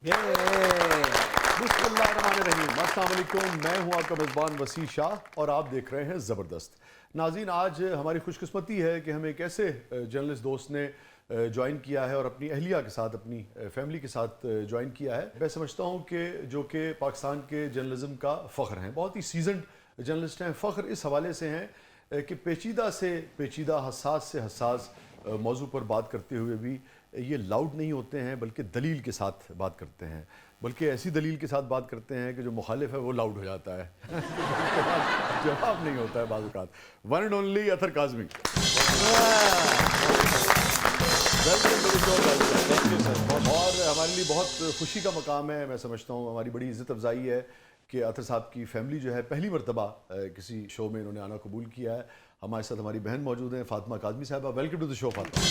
बिस्मिल्लाहिर्रहमानिर्रहीम, अस्सलाम वालेकुम। मैं हूं आपका मेज़बान वसी शाह और आप देख रहे हैं ज़बरदस्त। नाज़रीन, आज हमारी खुशकिस्मती है कि हमें एक ऐसे जर्नलिस्ट दोस्त ने ज्वाइन किया है और अपनी अहलिया के साथ, अपनी फैमिली के साथ ज्वाइन किया है। मैं समझता हूं कि जो कि पाकिस्तान के जर्नलिज़म का फ़ख्र हैं, बहुत ही सीजनड जर्नलिस्ट हैं। फ़ख्र इस हवाले से हैं कि पेचीदा से पेचीदा, हसास से हसास मौजू पर बात करते हुए भी ये लाउड नहीं होते हैं, बल्कि दलील के साथ बात करते हैं। बल्कि ऐसी दलील के साथ बात करते हैं कि जो मुखालिफ है वो लाउड हो जाता है। जवाब नहीं होता है बाज़ औक़ात। वन एंड ओनली अतर काज़मी। और हमारे लिए बहुत खुशी का मकाम है, मैं समझता हूँ हमारी बड़ी इज़्ज़त अफजाई है कि अतर साहब की फैमिली जो है पहली मरतबा किसी शो में इन्होंने आना कबूल किया है। हमारे साथ हमारी बहन मौजूद हैं, फातिमा काज़मी साहबा। Welcome to the show Fatima.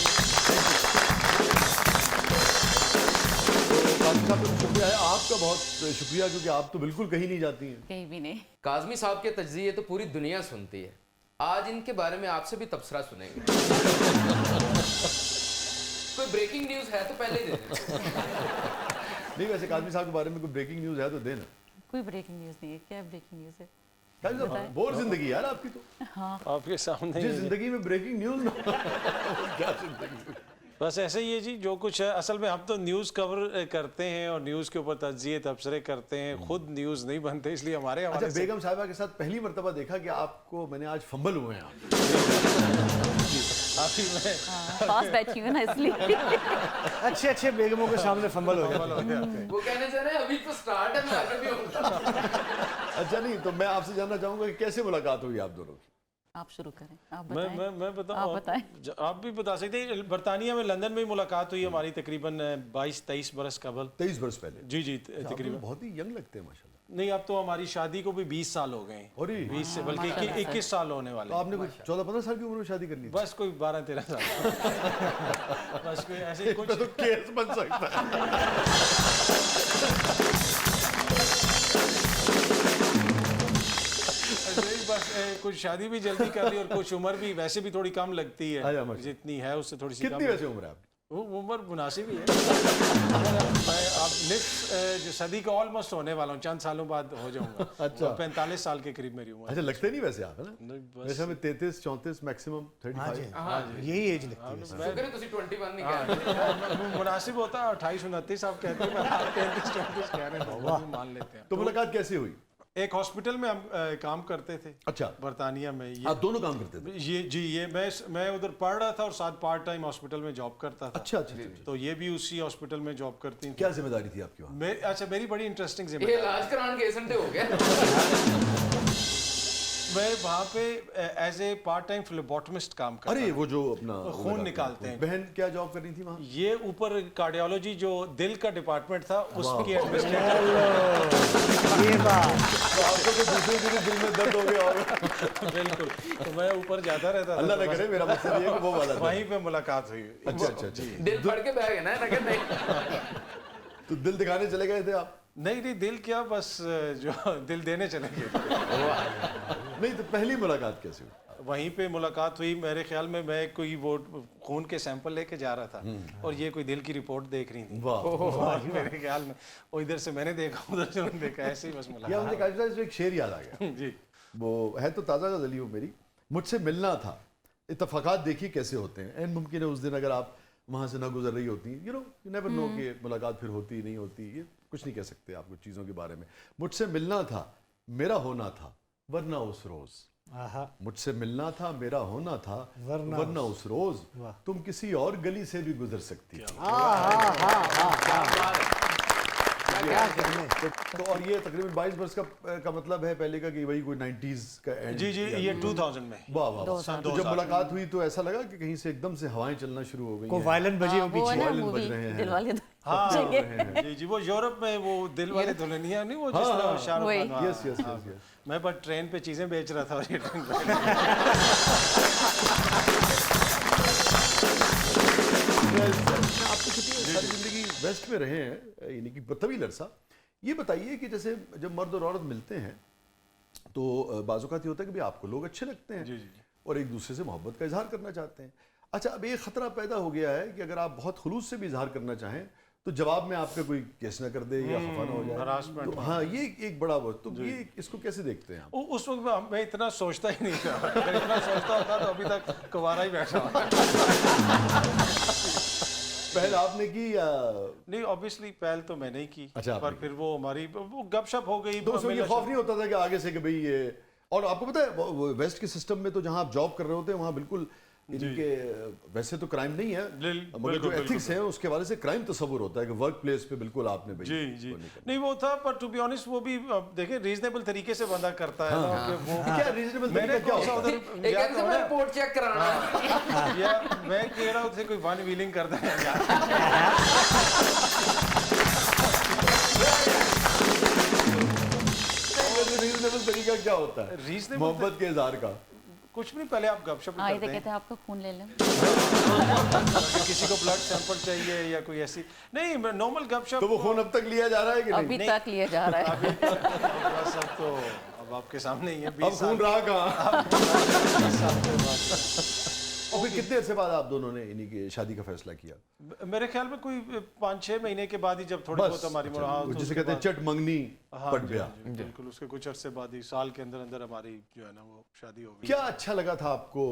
Kazmi साहब का शुक्रिया है, आपका बहुत शुक्रिया, क्योंकि आप तो बिल्कुल कहीं नहीं जाती हैं। कहीं भी नहीं। काज़मी साहब के तज्ज़िये तो पूरी दुनिया सुनती है। आज इनके बारे में आपसे भी तबसरा सुनेंगे। कोई ब्रेकिंग न्यूज़ है तो पहले ही दे दें। नहीं, वैसे काज़मी साहब के बारे में कोई ब्रेकिंग न्यूज़ है तो देना। कोई ब्रेकिंग न्यूज़ नहीं है। क्या ब्रेकिंग न्यूज़ है? बोर जिंदगी यार आपकी तो। हाँ, आपके सामने जिस जिंदगी में ब्रेकिंग न्यूज़ ना क्या जिंदगी। बस ऐसे ही है जी, जो कुछ है असल में हम तो न्यूज़ कवर करते हैं और न्यूज़ के ऊपर तज्जिए तबसरे करते हैं, खुद न्यूज़ नहीं बनते, इसलिए हमारे अच्छा, हवाले से बेगम साहिबा के साथ पहली मर्तबा देखा कि आपको मैंने आज फंबल हुए हैं आप। अभी मैं पास बैठी हूँ ना इसलिए। अच्छे अच्छे बेगमों के सामने फंबल हो जाते हैं। वो कहने जा रहे हैं अभी तो स्टार्ट है, मैं आगे भी हूँ। अच्छा, नहीं तो मैं आपसे जानना चाहूंगा कि कैसे मुलाकात हुई आप दोनों की। आप शुरू करें, आप बताएं। मैं बताऊं, आप बताएं। आप भी बता सकते हैं। बरतानिया में, लंदन में ही मुलाकात हुई हमारी तकरीबन 22-23 बरस कबल। 23 बरस पहले। जी जी, आप लोग तकरीबन। बहुत ही यंग लगते हैं माशाल्लाह। नहीं, अब तो हमारी शादी को भी 20 साल हो गए हैं। और 20 से बल्कि 21 साल होने वाले तो हैं। आपने कुछ 14-15 साल की उम्र में शादी करनी थी। बस कोई 12-13 साल। बस कोई ऐसे ही कुछ तो केस बन सकता है। नहीं, बस कुछ शादी भी जल्दी कर ली और कुछ उम्र भी वैसे भी थोड़ी कम लगती अच्छा, है, माशाल्लाह। जितनी है उससे थोड़ी सी कितनी कम। वैसे उम्र है आपकी? वो उम्र मुनासिब ही है। मैं अब नेक्स्ट जो सदी का ऑलमोस्ट होने वाला हूँ, चंद सालों बाद हो जाऊंगा। अच्छा। 45 साल के करीब मेरी उम्र। अच्छा, लगते नहीं वैसे आप, है ना? नहीं, बस वैसे हमें 33-34 मैक्सिमम 35। यही एज लगती है। शुक्र है तुसी 21 नहीं कह रहे। मुनासिब होता है 28-29 आप कहते हैं, 33-34 कह रहे हैं, वो भी मान लेते हैं। तो मुलाकात कैसे हुई? एक हॉस्पिटल में हम काम करते थे। अच्छा, बरतानिया में। आप दोनों काम करते थे? ये मैं उधर पढ़ रहा था और साथ पार्ट टाइम हॉस्पिटल में जॉब करता था। अच्छा अच्छा अच्छा। तो ये भी उसी हॉस्पिटल में जॉब करती थी। क्या जिम्मेदारी थी आपकी वहाँ? अच्छा, मेरी बड़ी इंटरेस्टिंग ये जिम्मेदारी। इलाज कराने के घंटे हो गए। मैं वहाँ पे एज ए पार्ट टाइम फ्लेबोटमिस्ट काम करता अरे वो जो अपना खून निकालते हैं। बहन क्या जॉब कर रही थी वहाँ? ये ऊपर कार्डियोलॉजी जो दिल का डिपार्टमेंट था उसकी एडमिनिस्ट्रेटर। ये बात तो आपको तो दूसरे दिन दिल में दर्द हो गया होगा। बिल्कुल, तो मैं ऊपर जाता रहता था। अल्लाह ना करे, मेरा मकसद ये है कि वो वाला था। वहीं पे मुलाकात हुई। अच्छा अच्छा अच्छा। दिल फड़ के बह गए ना, नगर नहीं। तो दिल दिखाने चले गए थे आप? नहीं, दिल क्या, बस जो दिल देने चले गए। नहीं, तो पहली मुलाकात कैसे हुई? वहीं पे मुलाकात हुई। मेरे ख्याल में मैं कोई वो खून के सैंपल लेके जा रहा था और ये कोई दिल की रिपोर्ट देख रही थी। वाह। और मेरे ख्याल में वो इधर से मैंने देखा, उधर से मैंने देखा, ऐसे ही बस या मुलाकात। मुझे काजी साहब से एक शेर याद आ गया। जी। वो है तो ताज़ा गज़ल ही हो मेरी। मुझसे मिलना था, इत्तफाकात देखिए कैसे होते हैं। एंड मुमकिन है उस दिन अगर आप वहाँ से ना गुजर रही होती, यू नेवर नो कि मुलाकात फिर होती नहीं होती, ये कुछ नहीं कह सकते आप कुछ चीज़ों के बारे में। मुझसे मिलना था, मेरा होना था, वरना उस रोज़। मुझसे मिलना था, मेरा होना था, वरना उस रोज़ तुम किसी और गली से भी गुजर सकती थी। तो और ये तकरीबन 22 वर्ष का मतलब है पहले का कि वही कोई 90s का एंड। जी, ये 2000 में। वाह वाह वाह। सन तो जब मुलाकात हुई तो ऐसा लगा कि कहीं से एकदम से हवाएं चलना शुरू हो गई को हैं। वायलिन बजी हो वो है पीछे। ना वायलिन मूवी बज रहे हैं। दिल वाले हाँ, दुल्हनिया। जी, वो यूरोप में वो दिल वाले दुल्हनिया नहीं, वो जिस हाँ, तरह शाहरुख वही। Khan. Yes yes yes yes. मैं बस ट्रेन पे चीजें बेच रहा था और ये ट्रेन पे। आप तो चूंकि सारी जिंदगी वेस्ट में रहे हैं, यानी कि तवील अरसा, ये बताइए कि जैसे जब मर्द और औरत मिलते हैं तो बाज़ औक़ात ये होता है कि भाई आपको लोग अच्छे लगते हैं जी। और एक दूसरे से मोहब्बत का इजहार करना चाहते हैं। अच्छा, अब एक ख़तरा पैदा हो गया है कि अगर आप बहुत खुलूस से भी इजहार करना चाहें तो जवाब में आपका कोई केस ना कर दे या खफा ना हो जाए, harassment। तो हाँ ये एक बड़ा वो, तो ये इसको कैसे देखते हैं आप? उस वक्त मैं इतना सोचता ही नहीं था। अगर इतना सोचता होता तो अभी तक कुंवारा ही बैठा होता। पहल आपने की या नहीं, ऑब्वियसली पहल तो मैंने ही की। अच्छा, पर आपने फिर वो हमारी वो गपशप हो गई। तो उसमें ये मिलना खौफ नहीं होता था कि आगे से कि भाई ये, और आपको पता है वेस्ट के सिस्टम में तो जहां आप जॉब कर रहे होते हैं वहां बिल्कुल इनके वैसे तो क्राइम नहीं है, मगर जो एथिक्स है उसके वाले से क्राइम तस्वुर होता है कि वर्क प्लेस पे बिल्कुल आपने भाई जी जी नहीं वो था, पर टू बी ऑनेस्ट वो भी देखे रीजनेबल तरीके से बंदा करता है ना कि वो क्या रीजनेबल मैंने तरीका क्या कौन सा होता है? उधर एक या ऐसे तो में है, रिपोर्ट चेक कराना या मैं कह रहा हूँ उसे कोई वन व्हीलिंग करता है। रीजनेबल तरीका क्या होता है Reasonable मोहब्बत के इजहार का? कुछ भी नहीं, पहले आप गपशप आए तो करते हैं। कहते हैं आपका खून ले लें। अगर किसी को ब्लड सैंपल चाहिए या कोई ऐसी नहीं नॉर्मल गपशप तो वो खून अब तक लिया जा रहा है कि नहीं? अभी तक लिया जा रहा है। सब तो अब आपके सामने ही है। अब 20 खून साल रहा कहाँ? 20 साल के बाद। और फिर कितने अरसे बाद आप दोनों ने इन्हीं की शादी का फैसला किया? मेरे ख्याल में कोई 5-6 महीने के बाद ही जब थोड़ी बहुत हमारी अच्छा, हाँ, वो तो जिसे उसके कहते हैं बाद- चट मंगनी हाँ, पट जी, गया। हाँ जी, बिल्कुल उसके कुछ अरसे बाद ही साल के अंदर अंदर हमारी जो है ना वो शादी हो गई। क्या अच्छा लगा था आपको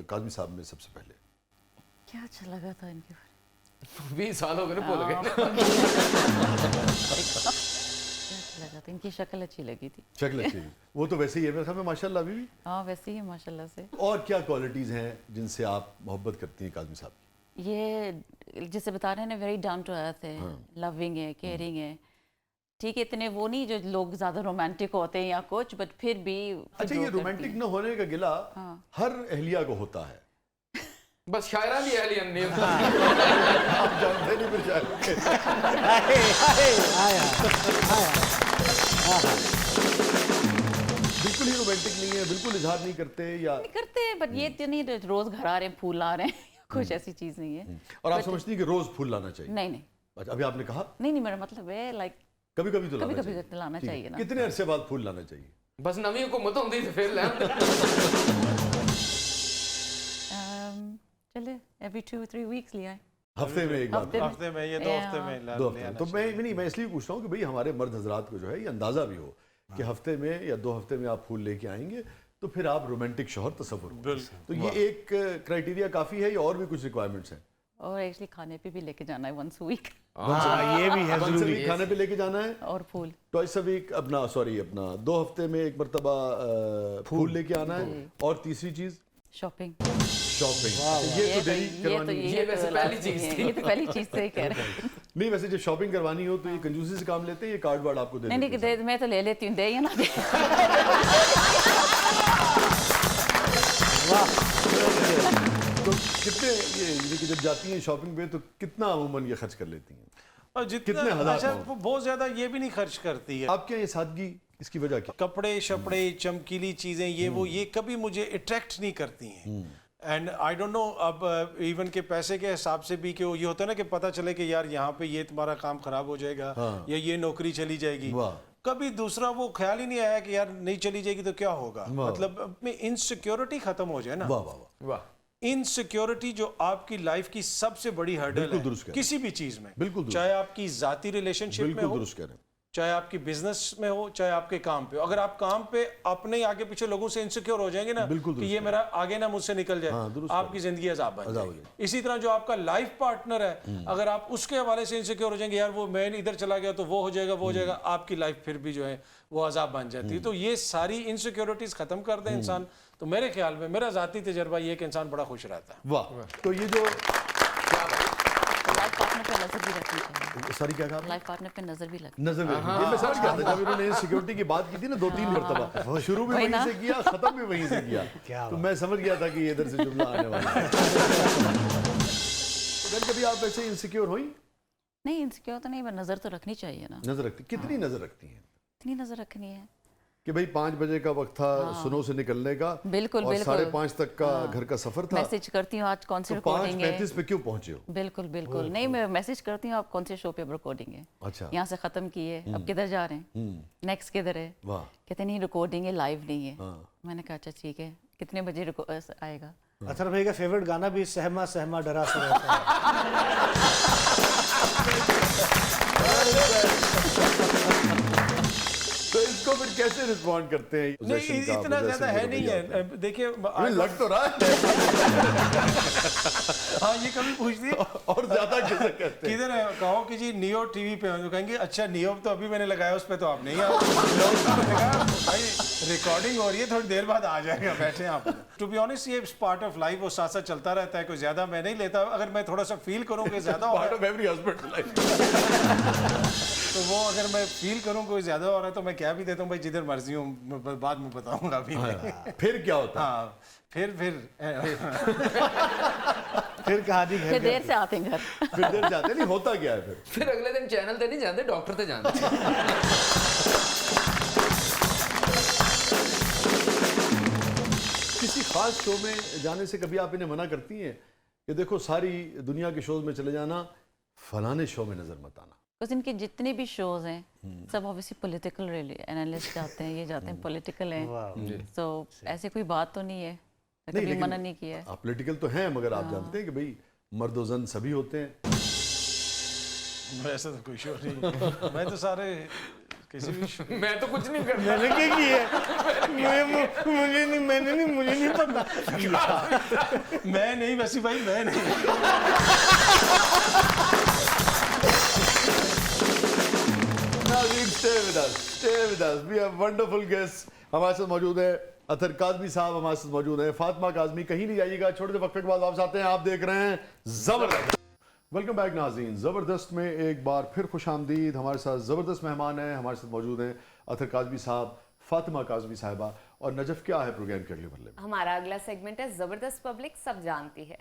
काज़मी साहब में सबसे पहले? क्या अच्छा लगा था इनके बारे 20 साल हो गए ना, भूल गए। में। क्या अच्छा लगा था, इनकी शक्ल अच्छी लगी थी। शक्ल अच्छी है। वो तो वैसे ही है मेरे ख्याल में माशाल्लाह अभी भी। हाँ वैसे ही है माशाल्लाह से। और क्या क्वालिटीज़ हैं जिनसे आप मोहब्बत करती हैं काज़मी साहब की? ये जैसे बता रहे हैं ना, वेरी डाउन टू अर्थ है, लविंग है, केयरिंग है। ठीक है, इतने वो नहीं जो लोग ज्यादा रोमांटिक होते हैं या कुछ, बट फिर भी अच्छा, ये रोमांटिक न होने का गिला हर अहलिया को होता है। बस शायरा भी अहलियन नहीं होता। आप जानते नहीं फिर शायद। बिल्कुल ही रोमांटिक नहीं है, बिल्कुल इजहार नहीं करते या नहीं करते, बट ये तो नहीं रोज घर आ रहे हैं फूल ला रहे हैं, कुछ ऐसी चीज नहीं है। और आप समझती हैं कि रोज फूल लाना चाहिए? नहीं नहीं अच्छा, अभी आपने कहा नहीं, मेरा मतलब है लाइक कभी कभी तो कभी लाना कभी चाहिए। लाना ठीक है। चाहिए ना। कितने अरसे बाद फूल लाना चाहिए? बस नवी हुकूमत होती तो फिर ले चले एवरी 2-3 वीक्स लिया है। हफ्ते में एक बार? हफ्ते में ये 2 हफ्ते में दो हफ्ते में। तो मैं इसलिए पूछ रहा हूँ कि भाई हमारे मर्द हजरात को जो है ये अंदाजा भी हो कि हफ्ते में या 2 हफ्ते में आप फूल लेके आएंगे तो फिर आप रोमांटिक शौहर तस्वुर हो। तो ये एक क्राइटेरिया काफी है या और भी कुछ रिक्वायरमेंट्स हैं? और एक्चुअली खाने पे भी लेके जाना है वंस वीक, हाँ ये भी है once a जरूरी। week खाने पे लेके जाना है, और फूल ट्वाइस अ वीक अपना 2 हफ्ते में एक मरतबा फूल लेके आना है, और तीसरी चीज शॉपिंग। शॉपिंग। ये तो डेली करवानी है। ये वैसे पहली चीज थी। ये तो पहली चीज से ही कह रहे हैं। नहीं वैसे जब शॉपिंग करवानी हो तो ये कंजूसी से काम लेते हैं, ये कार्ड वार्ड आपको दे नहीं देते नहीं हैं? दे, मैं तो ले लेती हूँ, दे या ना दे। तो कितने ये कि जब जाती हैं शॉपिंग पे तो कितना अमूमन ये खर्च कर लेती हैं? और जितना कितने हजार अच्छा पाउंड? वो बहुत ज्यादा ये भी नहीं खर्च करती है। आपके यहाँ ये सादगी, इसकी वजह क्या? कपड़े शपड़े चमकीली चीजें ये वो ये कभी मुझे अट्रैक्ट नहीं करती हैं। एंड आई डोंट नो अब इवन के पैसे के हिसाब से भी कि ये होता है ना कि पता चले कि यार यहाँ पे ये तुम्हारा काम खराब हो जाएगा या ये नौकरी चली जाएगी। वाह। कभी दूसरा वो ख्याल ही नहीं आया कि यार नहीं चली जाएगी तो क्या होगा, मतलब अपनी इनसिक्योरिटी खत्म हो जाए ना। वाह वाह वाह। वाह। इनसिक्योरिटी जो आपकी लाइफ की सबसे बड़ी हर्डल बिल्कुल है दुरुस्त कह रहे हैं। किसी भी चीज में, बिल्कुल दुरुस्त। चाहे आपकी जाती रिलेशनशिप में बिल्कुल हो, दुरुस्त कह रहे हैं। चाहे आपकी बिजनेस में हो, चाहे आपके काम पे हो। अगर आप काम पे अपने ही आगे पीछे लोगों से इनसिक्योर हो जाएंगे ना बिल्कुल कि दुरुस्त ये मेरा आगे ना मुझसे निकल जाए, हाँ, दुरुस्त आपकी जिंदगी अजाब बन अजाब हो जाएगी। इसी तरह जो आपका लाइफ पार्टनर है, अगर आप उसके हवाले से इनसिक्योर हो जाएंगे, यार वो मैं इधर चला गया तो वो हो जाएगा वो हो जाएगा, आपकी लाइफ फिर भी जो है वो अजाब बन जाती है। तो ये सारी इनसिक्योरिटीज खत्म कर दे इंसान, तो मेरे ख्याल में मेरा जाती तजर्बा ये कि इंसान बड़ा खुश रहता है। वाह। तो ये जो लाइफ पार्टनर पे नजर भी रखनी चाहिए। सॉरी क्या कहा? लाइफ पार्टनर पे नजर भी रखनी नजर में ये मैं समझ गया था जब इन्होंने सिक्योरिटी की बात की थी ना 2-3 मरतबा, शुरू में वही वहीं ना। से किया, खत्म भी वहीं से किया, क्या तो मैं समझ गया था कि ये इधर से जुमला आने वाला है। तो कभी आप ऐसे इनसिक्योर हुई? नहीं, इनसिक्योर तो नहीं, पर नजर तो रखनी चाहिए ना। नजर रखती, कितनी नजर रखती हैं? इतनी नजर रखनी है कि भाई 5 बजे का वक्त था सुनो से निकलने का, बिल्कुल, और बिल्कुल। 5:30 तक का घर का सफर था, मैसेज करती हूँ आज कौन सी तो रिकॉर्डिंग है। 5:35 पे क्यों पहुंचे हो? बिल्कुल बिल्कुल नहीं, मैं मैसेज करती हूँ आप कौन से शो पे रिकॉर्डिंग है, अच्छा। यहाँ से खत्म की है, अब किधर जा रहे हैं, नेक्स्ट किधर है। वाह। कहते नहीं रिकॉर्डिंग है, लाइव नहीं है। हाँ। मैंने कहा अच्छा ठीक है, कितने बजे आएगा। अतर भाई का फेवरेट गाना भी सहमा सहमा डरा सा रहता है। फिर कैसे रिस्पॉन्ड करते हैं नहीं possession का, इतना ज्यादा है possessive नहीं रवैया होता है। देखिए हमें लग तो रहा है हाँ ये कभी पूछती है और ज्यादा कैसे कहते हैं किधर है, कहो कि जी नियो टीवी पे हो तो कहेंगे अच्छा नियो तो अभी मैंने लगाया उस पे तो आप नहीं आओ। मैंने कहा, भाई रिकॉर्डिंग हो रही है थोड़ी देर बाद आ जाएगा, बैठे आप। टू बी ऑनेस्ट ये पार्ट ऑफ लाइफ वो साथ साथ चलता रहता है, कोई ज्यादा मैं नहीं लेता। अगर मैं थोड़ा सा फील करूँ कि ज्यादा हो पार्ट रहा ऑफ एवरी हस्बैंड लाइफ है तो वो अगर मैं फील करूँ कोई ज्यादा हो रहा है तो मैं क्या भी देता हूँ भाई जिधर मर्जी हूँ, बाद में बताऊंगा अभी नहीं। फिर क्या होता है हाँ फिर फिर कहा दी फिर देर से आते हैं घर। फिर देर जाते नहीं होता क्या है फिर अगले दिन चैनल ते नहीं जानते, डॉक्टर ते जानते। किसी खास शो में जाने से कभी आप इन्हें मना करती हैं कि देखो सारी दुनिया के शोज में चले जाना, फलाने शो में नजर मत आना? बिकॉज इनके जितने भी शोज हैं सब ऑब्वियसली पॉलिटिकल एनालिस्ट जाते हैं, ये जाते हैं पॉलिटिकल हैं, तो ऐसे कोई बात तो नहीं है, कभी लेकिन मना नहीं किया है। आप पॉलिटिकल तो हैं मगर आप जानते हैं कि भाई मर्द और जन सभी होते हैं। वैसे तो कोई शो नहीं, मैं तो सारे किसी भी शो मैं तो कुछ नहीं करता। मैंने क्या किया है? मुझे नहीं पता। मैं नहीं वैसी भाई मैं नहीं। नाज़रीन stay with us. We have wonderful guests. हमारे साथ मौजूद है अतर काज़मी साहब, हमारे साथ मौजूद है फातिमा काज़मी। कहीं नहीं जाइएगा, छोटे से वक्फे के बाद वापस आते हैं। आप देख रहे हैं जबरदस्त। वेलकम बैक नाज़रीन। ज़बरदस्त में एक बार फिर खुश आमदीद। हमारे साथ ज़बरदस्त मेहमान हैं, हमारे साथ मौजूद हैं अतर काज़मी साहब, फातिमा काज़मी साहिबा और नजफ। क्या है प्रोग्राम के अगले बल्ले में? हमारा अगला सेगमेंट है जबरदस्त पब्लिक सब जानती है।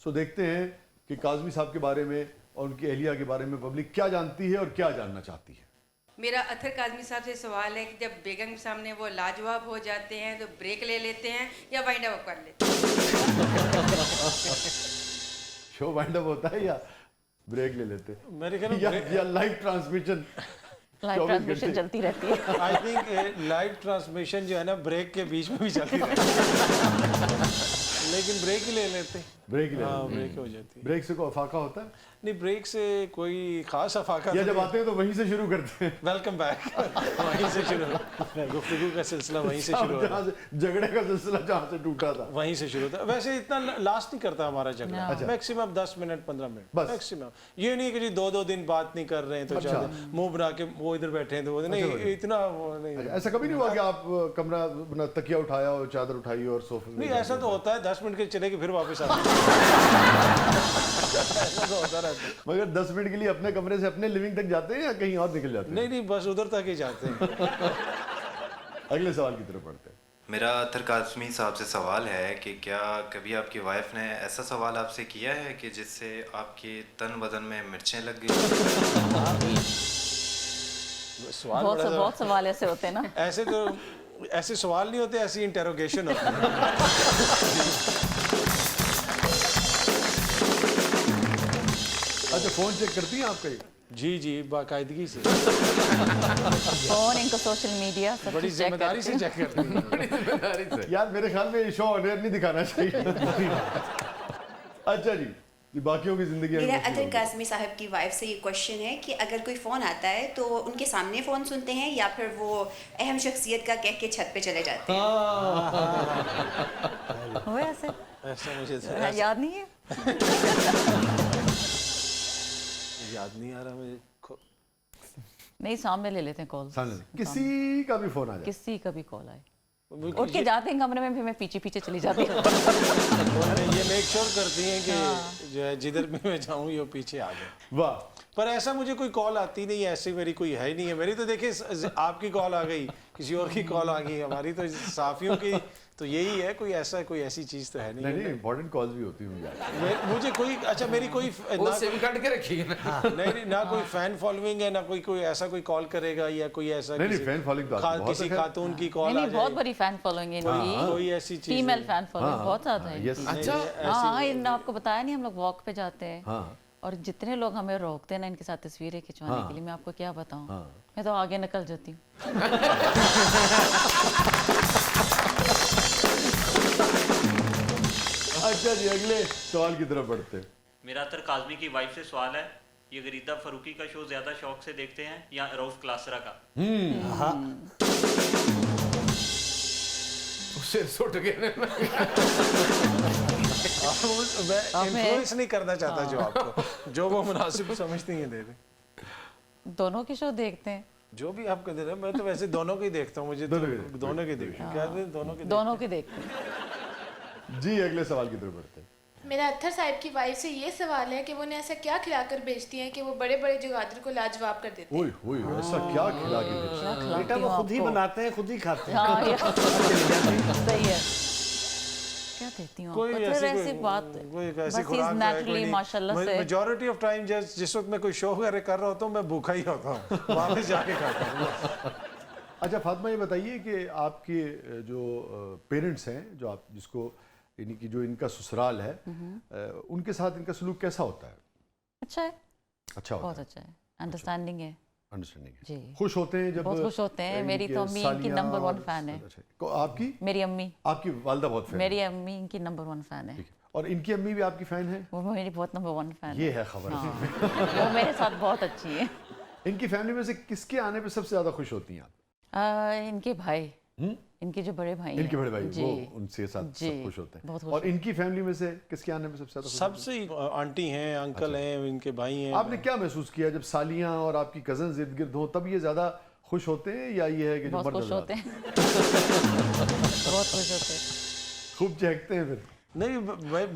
सो देखते हैं कि काज़मी साहब के बारे में और उनकी अहलिया के बारे में पब्लिक क्या जानती है और क्या जानना चाहती है। मेरा अतर काज़मी साहब से सवाल है कि जब बेगम के सामने वो लाजवाब हो जाते हैं तो ब्रेक ले लेते हैं या वाइंड अप कर लेते हैं? शो वाइंड अप होता है या ब्रेक ले लेते हैं? मेरे ख्याल या लाइव ट्रांसमिशन? लाइव ट्रांसमिशन चलती रहती है। आई थिंक लाइव ट्रांसमिशन जो है ना ब्रेक के बीच में भी चलती रहती है, लेकिन ब्रेक ही ले लेते हैं। ब्रेक ले हाँ लेते हैं। ब्रेक हो जाती है। ब्रेक से कोई अफाका होता है नहीं ब्रेक से कोई खास अफाका या तो जब नहीं। आते हैं तो वहीं से शुरू करते हैं? वेलकम बैक वहीं से शुरू, गुफ्तगू का सिलसिला वहीं से शुरू जहाँ होता से झगड़े का सिलसिला जहाँ से टूटा था। वहीं से शुरू होता। वैसे इतना लास्ट नहीं करता हमारा झगड़ा, अच्छा। मैक्सिमम 10 मिनट 15 मिनट बस। मैक्सिमम। ये नहीं कि जी 2-2 दिन बात नहीं कर रहे हैं तो अच्छा। चाहते मुंह बना के वो इधर बैठे हैं तो वो नहीं, इतना वो नहीं। ऐसा कभी नहीं हुआ कि आप कमरा अपना तकिया उठाया और चादर उठाई और सोफे में नहीं बैठ ऐसा गए? तो होता है 10 मिनट के चले के फिर वापस आते हैं। ऐसा तो होता रहता है। मगर 10 मिनट के लिए अपने कमरे से अपने लिविंग तक जाते हैं या कहीं और निकल जाते हैं? नहीं नहीं बस उधर तक ही जाते हैं। अगले सवाल की तरफ बढ़ते हैं। मेरा अतर काज़मी साहब से सवाल है कि क्या कभी आपकी वाइफ ने ऐसा सवाल आपसे किया है कि जिससे आपके तन बदन में मिर्चें लग गई? सवाल बड़ा बहुत सवाल ऐसे होते हैं ना। ऐसे तो ऐसे सवाल नहीं होते, ऐसी इंटेरोगेशन होती है। अच्छा फोन चेक करती हैं आप कहीं? जी जी बाकायदगी से, फोन इनको सोशल मीडिया सब बड़ी कुछ चेक जिम्मेदारी से करते हैं। चेक करते हैं। यार मेरे ख्याल में शो ऑनर नहीं दिखाना चाहिए। अच्छा जी, ये बाकियों की जिंदगी मेरा अतर काज़मी साहब की वाइफ से ये क्वेश्चन है कि अगर कोई फ़ोन आता है तो उनके सामने फ़ोन सुनते हैं या फिर वो अहम शख्सियत का कह के छत पे चले जाते हैं? हुए ऐसे? ऐसा मुझे याद नहीं है? याद नहीं आ रहा मुझे। नहीं सामने ले लेते हैं कॉल। किसी का भी फोन आ जाए, किसी का भी कॉल आए उठ के जाते हैं कमरे में, फिर मैं पीछे पीछे चली जाती हूँ। ये मेक श्योर करती हैं कि जो है जिधर भी मैं जाऊँ ये पीछे आ जाए। वाह। पर ऐसा मुझे कोई कॉल आती नहीं है, ऐसी मेरी कोई है ही नहीं है। मेरी तो देखिए आपकी कॉल आ गई, किसी और की कॉल आ गई, हमारी तो साफियों की तो यही है, कोई ऐसी चीज तो है नहीं। नहीं इंपॉर्टेंट कॉल्स भी होती होंगी। मुझे कोई अच्छा मेरी कोई वो सिम कार्ड के रखिए ना। नहीं ना कोई फैन फॉलोइंग है ना कोई ऐसा कोई कॉल करेगा या कोई ऐसा नहीं फैन फॉलोइंग तो आपकी बहुत किसी है। खातून की कॉल आ नहीं बहुत जाए, बड़ी फैन फॉलोइंग है इनकी, कोई ऐसी चीज फीमेल फैन फॉलोइंग बहुत ज्यादा है। यस। अच्छा हाँ इन्होंने आपको बताया नहीं, हम लोग वॉक पे जाते हैं हाँ और जितने लोग हमें रोकते हैं ना इनके साथ तस्वीरें खिंचवाने के लिए, मैं आपको क्या बताऊं, मैं तो आगे निकल जाती हूँ। अच्छा जी, अगले सवाल की तरफ बढ़ते हैं। मेरा अतर काज़मी की वाइफ से सवाल है, ये गरीदा फरूकी का शो ज्यादा शौक से देखते हैं या रऊफ क्लासरा का? उससे सुट गए मैं इन्फ्लुएंस नहीं करना चाहता जो आपको, जो वो मुनासिब समझती हैं दे दें। दोनों के शो देखते हैं? जो भी आपको दे रहे हैं, मैं तो वैसे दोनों के ही देखता हूँ, मुझे दोनों के देखते हैं। क्या दोनों के देखते हैं। जी अगले सवाल की तरफ बढ़ते हैं। मेरा अत्थर साहब की वाइफ से ये सवाल है कि वो उन्हें ऐसा क्या खिलाकर भेजती हैं कि वो बड़े बड़े जगादर को लाजवाब कर देते हैं? ओए ओए ऐसा क्या खिला के भेजते हैं? बेटा वो खुद ही बनाते हैं, खुद ही खाते हैं। हाँ, ये सही है। क्या देती हूँ कोई आपको? ऐसी ऐसी बात कोई ऐसी बस खुराक नेचुरली माशाल्लाह से मेजॉरिटी ऑफ टाइम जिस वक्त मैं कोई शो वगैरह कर रहा होता हूँ, मैं भूखा ही होता हूँ, वापस जाके खाता हूँ। अच्छा फातिमा ये बताइए कि आपके जो पेरेंट्स हैं, जो आप जिसको यानी कि जो इनका ससुराल है, उनके साथ इनका सलूक कैसा होता है? अच्छा है, अच्छा होता बहुत अच्छा है, अंडरस्टैंडिंग है, अंडरस्टैंडिंग है। जी। खुश होते हैं जब? बहुत खुश होते हैं। मेरी तो अम्मी इनकी नंबर 1 फैन है। आपकी? मेरी अम्मी, आपकी वालिदा बहुत फैन? मेरी अम्मी इनकी नंबर 1 फैन है। और इनकी अम्मी भी आपकी फैन है? वो मेरी बहुत नंबर 1 फैन ये है खबर। हाँ। वो मेरे साथ बहुत अच्छी है। इनकी फैमिली में से किसके आने पे सबसे ज्यादा खुश होती हैं आप? इनके भाई, इनके जो बड़े भाई, इनके बड़े भाई, जी, वो उनसे साथ जी, सब खुश होते हैं। बहुत खुश और इनकी फैमिली में से किसके आने में सबसे ज्यादा खुश होते सबसे आंटी हैं, अंकल हैं, इनके भाई हैं। आपने क्या महसूस किया जब सालियां और आपकी कजन इर्द गिर्द हो, तब ये ज्यादा खुश होते हैं या ये है कि जो बहुत मर्द खुश नजर होते आते हैं? बहुत खुश होते हैं। खूब चहकते हैं फिर? नहीं,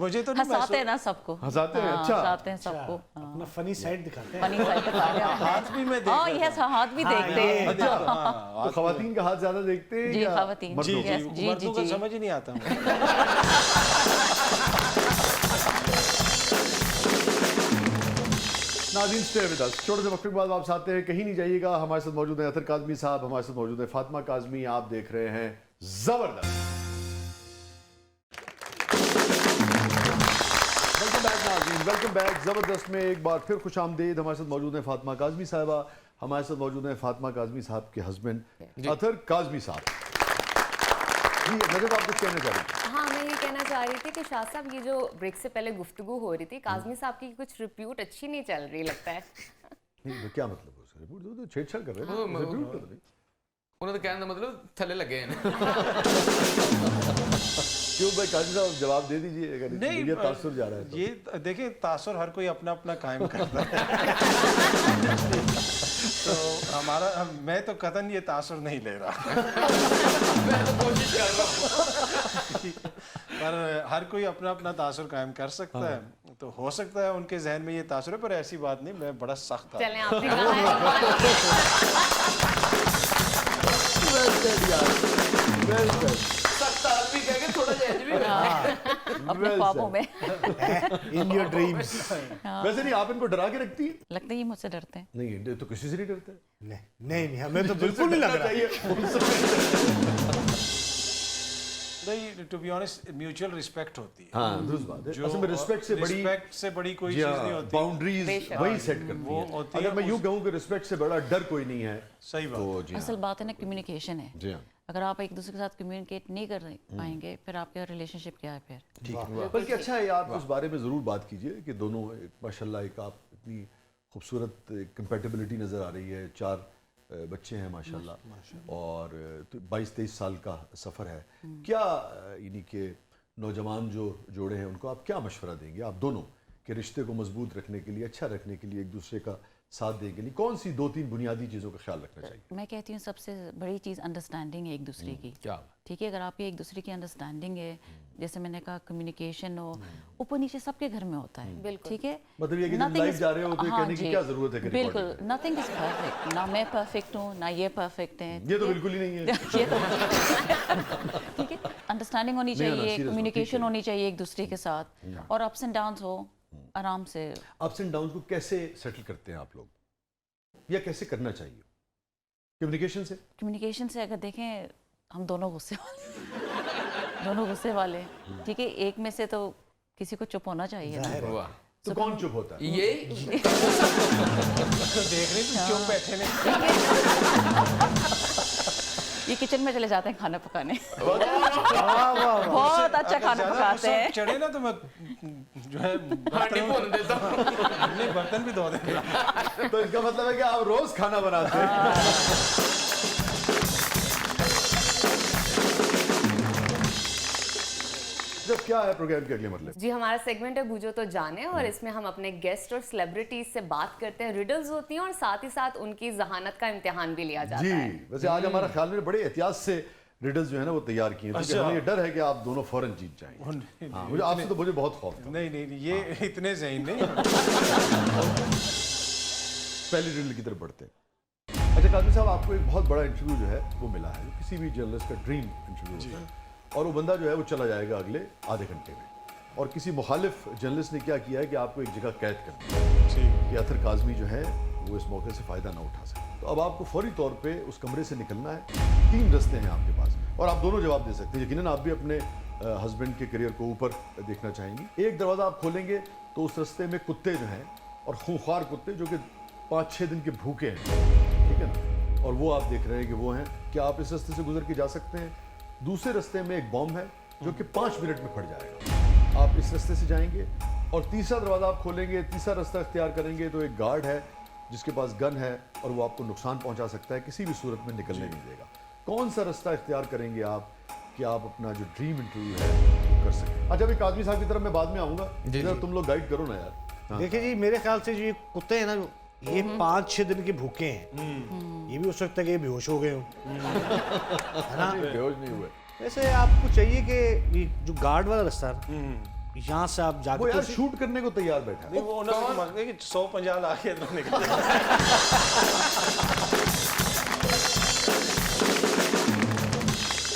मुझे तो नहीं हंसाते हैं ना सबको। हंसाते हैं? हाँ, अच्छा, हंसाते हैं सबको। अपना फनी साइड दिखाते हैं। फनी साइड दिखा रहे हैं। हाथ भी मैं हाँ, यस, हाथ भी देखते हैं। अच्छा, तो खवातीन का हाथ ज्यादा देखते हैं जी, या खवातीन। मर्दों जी का? जी, जी, मर्दों का जी। समझ ही नहीं आता मुझे। नाज़रीन स्टे विद अस। छोटे से वक्त के बाद वापस आते हैं, कहीं नहीं जाइएगा। हमारे साथ मौजूद हैं अतर काज़मी साहब, हमारे साथ मौजूद है फातिमा काज़मी। आप देख रहे हैं जबरदस्त। वेलकम बैक नाज़रीन, वेलकम बैक। जबरदस्त में एक बार फिर खुश आमदीद। हमारे साथ मौजूद हैं फातिमा काज़मी साहबा, हमारे साथ मौजूद हैं फातिमा काज़मी साहब के हस्बैंड अतर काज़मी साहब। जी नजर, आप कुछ कहना चाह रही थी? हाँ, मैं ये कहना चाह रही थी कि शाह साहब, ये जो ब्रेक से पहले गुफ्तगू हो रही थी, काज़मी साहब की कुछ रिप्यूट अच्छी नहीं चल रही लगता है। नहीं, क्या मतलब है उसका रिपोर्ट? तो छेड़छाड़ कर रहे हैं, रिपोर्ट कर रहे हैं। उन्होंने कहने का मतलब थले लगे हैं। क्यों भाई काजी साहब जवाब दे दीजिए, अगर नहीं, ये तासुर जा रहा है तो। ये देखिए, तासुर हर कोई अपना अपना कायम करता है। तो मैं तो कतन ये तासुर नहीं ले रहा। मैं तो कोशिश कर रहा हूँ। पर हर कोई अपना अपना तासुर कायम कर सकता है। तो हो सकता है उनके जहन में ये तासुर है, पर ऐसी बात नहीं। मैं बड़ा सख्त था। चलें, आपने कहा है। सख्त आदमी कह के थोड़ा जहज भी है। अपने ख्वाबों में। In your dreams. वैसे नहीं, आप इनको डरा के रखती हैं? लगता है ये मुझसे डरते हैं। नहीं, तो किसी से नहीं डरते। नहीं, हमें तो बिल्कुल नहीं लग रहा है। नहीं, to be honest, mutual respect होती है। हाँ, दुरुस्त बात है। असल में रिस्पेक्ट से बड़ी, रिस्पेक्ट से बड़ी कोई चीज नहीं होती। बाउंड्रीज वही सेट करती वो है। होती अगर है मैं यूं कहूं कि रिस्पेक्ट से बड़ा डर कोई नहीं है, सही बात। तो जी असल बात है ना, कम्युनिकेशन है। जी हाँ, अगर आप एक दूसरे के साथ कम्युनिकेट नहीं कर पाएंगे, फिर आपका रिलेशनशिप क्या है फिर? ठीक है। बल्कि अच्छा है, आप उस बारे में ज़रूर बात कीजिए कि दोनों माशाल्लाह एक आप इतनी खूबसूरत कंपेटिबिलिटी नज़र आ रही है। 4 बच्चे हैं माशाल्लाह, और 22-23 साल का सफ़र है। क्या यानी कि नौजवान जो जोड़े हैं उनको आप क्या मशवरा देंगे, आप दोनों के रिश्ते को मजबूत रखने के लिए, अच्छा रखने के लिए, एक दूसरे का साथ देने के लिए कौन सी 2-3 बुनियादी चीज़ों का ख्याल रखना चाहिए? मैं कहती हूँ सबसे बड़ी चीज़ अंडरस्टैंडिंग है एक दूसरे की। क्या? ठीक है, अगर आपकी एक दूसरे की अंडरस्टैंडिंग है, जैसे मैंने कहा कम्युनिकेशन हो, ऊपर नीचे सबके घर में होता है। बिल्कुल। ठीक है, मतलब ये कि जब Nothing लाइव is- जा रहे हो तो ये हाँ कहने की जी, क्या ज़रूरत है कि बिल्कुल, recording नथिंग इज परफेक्ट। ना मैं परफेक्ट हूँ, ना ये परफेक्ट है। ये तो बिल्कुल ही नहीं है। ये तो ठीक है, अंडरस्टैंडिंग होनी नहीं, चाहिए, serious कम्युनिकेशन ठीक है। होनी चाहिए एक दूसरे के साथ, और अप्स एंड डाउन्स हो आराम से। अप्स एंड डाउन को कैसे सेटल करते हैं आप लोग, या कैसे करना चाहिए? कम्युनिकेशन से? कम्युनिकेशन से अगर देखें, हम दोनों गुस्से वाले दोनों गुस्से वाले, ठीक है, एक में से तो किसी को चुप होना चाहिए ना। वाह, तो कौन चुप होता है? ये देख रही थी क्यों बैठे ने। ये किचन में चले जाते हैं खाना पकाने। वाह वाह। बहुत अच्छा खाना ज़्यादा पकाते गुस्सा हैं। चढ़े ना तो मैं जो है हांडी भून देता हूँ। नहीं, बर्तन भी धो देंगे। तो इसका मतलब है कि आप रोज खाना बनाते हैं। जब क्या है प्रोग्राम के अगले मरले? जी हमारा सेगमेंट है बूझो तो जाने, और इसमें हम अपने गेस्ट और सेलिब्रिटीज से बात करते हैं, रिडल्स होती हैं और साथ ही साथ उनकी जहानत का इम्तिहान भी लिया जाता जी है। वैसे आज हमारा ख्याल में बड़े एहतियात से रिडल्स जो है ना वो तैयार किए हैं, क्योंकि हमें ये डर है कि आप दोनों फौरन जीत जाएंगे। हाँ, मुझे आपसे तो मुझे बहुत खौफ था। नहीं ये इतने ज़हीन नहीं। पहली रिडल की तरफ बढ़ते हैं। अच्छा कादरी साहब, आपको एक बहुत बड़ा इंटरव्यू जो है वो मिला है, जो किसी भी जर्नलिस्ट का ड्रीम इंटरव्यू होता है, और वो बंदा जो है वो चला जाएगा अगले आधे घंटे में, और किसी मुखालिफ जर्नलिस्ट ने क्या किया है कि आपको एक जगह कैद कर दिया कि अतर काज़मी जो है वो इस मौके से फ़ायदा ना उठा सके। तो अब आपको फौरी तौर पे उस कमरे से निकलना है। 3 रास्ते हैं आपके पास और आप दोनों जवाब दे सकते हैं। यकीनन आप भी अपने हस्बैंड के करियर को ऊपर देखना चाहेंगी। एक दरवाज़ा आप खोलेंगे तो उस रास्ते में कुत्ते जो हैं, और खूंखार कुत्ते जो कि 5-6 दिन के भूखे हैं, ठीक है ना, और वो आप देख रहे हैं कि वो हैं। क्या आप इस रास्ते से गुजर के जा सकते हैं? दूसरे रास्ते में एक बॉम्ब है जो कि 5 मिनट में फट जाएगा, आप इस रास्ते से जाएंगे। और तीसरा दरवाज़ा आप खोलेंगे, तीसरा रास्ता इख्तियार करेंगे तो एक गार्ड है जिसके पास गन है और वो आपको नुकसान पहुंचा सकता है, किसी भी सूरत में निकलने नहीं देगा। कौन सा रास्ता इख्तियार करेंगे आप कि आप अपना जो ड्रीम इंटरव्यू है वो कर सकें? अच्छा, अभी कादमी साहब की तरफ मैं बाद में आऊँगा, तुम लोग गाइड करो ना यार। हाँ। देखिए जी, मेरे ख्याल से जो ये कुत्ते हैं ना, ये 5-6 दिन के भूखे हैं। ये भी हो सकता है कि ये बेहोश हो गए हों, है ना? बेहोश नहीं हुए। वैसे आपको चाहिए कि ये जो गार्ड वाला रास्ता है, यहाँ से आप जाके वो यार शूट करने को तैयार बैठा है। नहीं वो उन्होंने मांगे कि 150 लाख के अंदर निकल।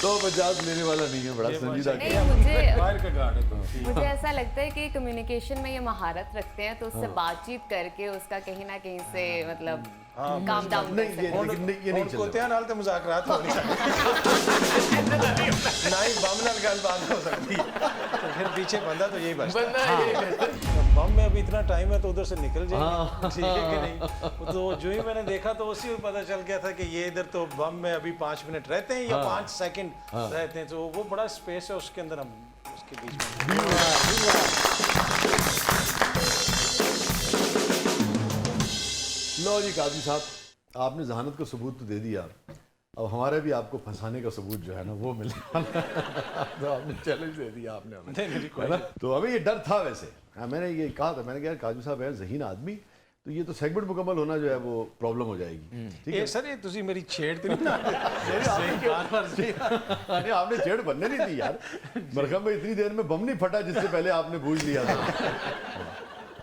तो 50 लेने वाला नहीं है, बड़ा संजीदा। नहीं, बाहर का गार्ड है तो मुझे ऐसा लगता है कि कम्युनिकेशन में ये महारत रखते हैं, तो उससे बातचीत करके उसका कहीं ना कहीं से मतलब काम डाउन कर सकते हैं। ये नहीं चल कुत्तियां नाल ते मुज़ाकरात हो नहीं सकते। ना ही बम नाल गल बात हो सकती, तो फिर पीछे बंदा तो यही बचता है। बम में अभी इतना टाइम है तो उधर से निकल जाएंगे, ठीक है कि नहीं? तो जो ही मैंने देखा तो उसी में पता चल गया था कि ये इधर तो बम में अभी 5 मिनट रहते हैं या 5 सेकंड रहते हैं, तो वो बड़ा स्पेस है उसके अंदर, हम उसके बीच में। लो जी काजी साहब, आपने जहानत का सबूत तो दे दिया, अब हमारे भी आपको फंसाने का सबूत जो है ना वो मिल तो आपने चैलेंज दे दिया आपने हमें, है ना? तो अभी ये डर था वैसे। हाँ, मैंने ये कहा था, मैंने कहा काजी साहब है ज़हीन आदमी, तो ये तो सेगमेंट मुकम्मल होना जो है वो प्रॉब्लम हो जाएगी। ठीक है सर, ये तुझी मेरी छेड़ तो नहीं ना? अरे आपने छेड़ बनने नहीं दी यार, मरकम में इतनी देर में बम नहीं फटा जिससे पहले आपने बूझ लिया था।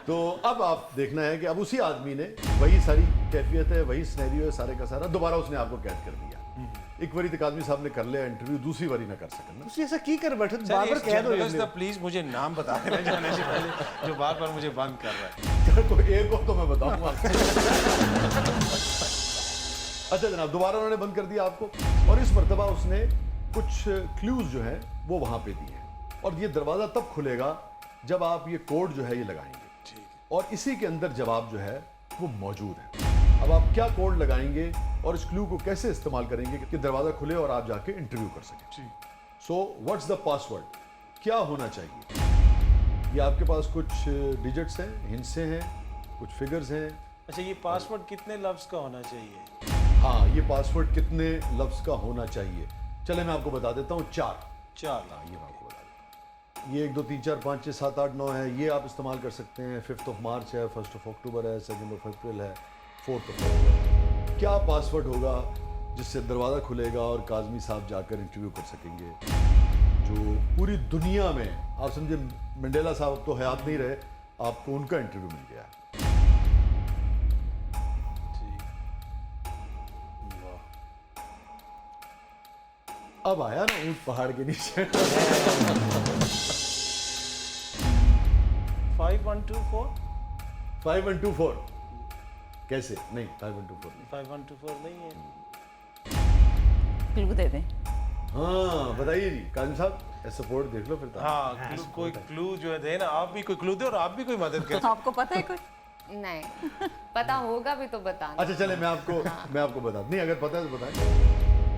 तो अब आप देखना है कि अब उसी आदमी ने वही सारी कैफियत है, वही सिनेरियो है, सारे का सारा दोबारा उसने आपको कैद कर दिया। एक बारी तक आदमी साहब ने कर लिया इंटरव्यू, दूसरी बारी ना कर सकते ना। उसने ऐसा की कर बैठे बार-बार कैद हो जाते हैं। प्लीज मुझे नाम बता देना जाने से पहले, जो बार-बार मुझे बंद कर रहा है। कोई एक हो तो मैं बताऊंगा। अच्छा जनाब, दोबारा उन्होंने बंद कर दिया आपको, और इस मर्तबा उसने कुछ क्लूज जो है वो वहां पे दिए हैं, और ये दरवाजा तब खुलेगा जब आप ये कोड जो है ये लगाएंगे, और इसी के अंदर जवाब जो है वो मौजूद है। अब आप क्या कोड लगाएंगे और इस क्लू को कैसे इस्तेमाल करेंगे कि दरवाजा खुले और आप जाके इंटरव्यू कर सकें। सो व्हाट्स द पासवर्ड, क्या होना चाहिए? ये आपके पास कुछ डिजिट्स हैं, हिंट्स हैं, कुछ फिगर्स हैं। अच्छा, ये पासवर्ड कितने लफ्ज का होना चाहिए? हाँ, ये पासवर्ड कितने लफ्ज का होना चाहिए? चले मैं आपको बता देता हूँ, 4। हाँ, ये मैं आपको बता देता हूँ। ये 1 2 3 4 5 6 7 8 9 है, ये आप इस्तेमाल कर सकते हैं। 5 मार्च है, 1 अक्टूबर है, 2 अप्रैल है, 4 अप्रैल है। क्या पासवर्ड होगा जिससे दरवाज़ा खुलेगा और काज़मी साहब जाकर इंटरव्यू कर सकेंगे? जो पूरी दुनिया में, आप समझे मंडेला साहब तो हयात नहीं रहे, आपको उनका इंटरव्यू मिल गया है। अब आया ना ऊंट पहाड़ के नीचे। 5124 5124 कैसे? नहीं, 5124 नहीं। 5124 नहीं है। क्लू दे दें। हाँ बताइए जी काजिम साहब, सपोर्ट देख लो फिर तो। हाँ, कोई क्लू जो है दे ना, आप भी कोई क्लू दे और आप भी कोई मदद करें। आपको पता है कुछ? नहीं पता होगा भी तो बताना। अच्छा चले मैं आपको बता, नहीं अगर पता है तो बताएं।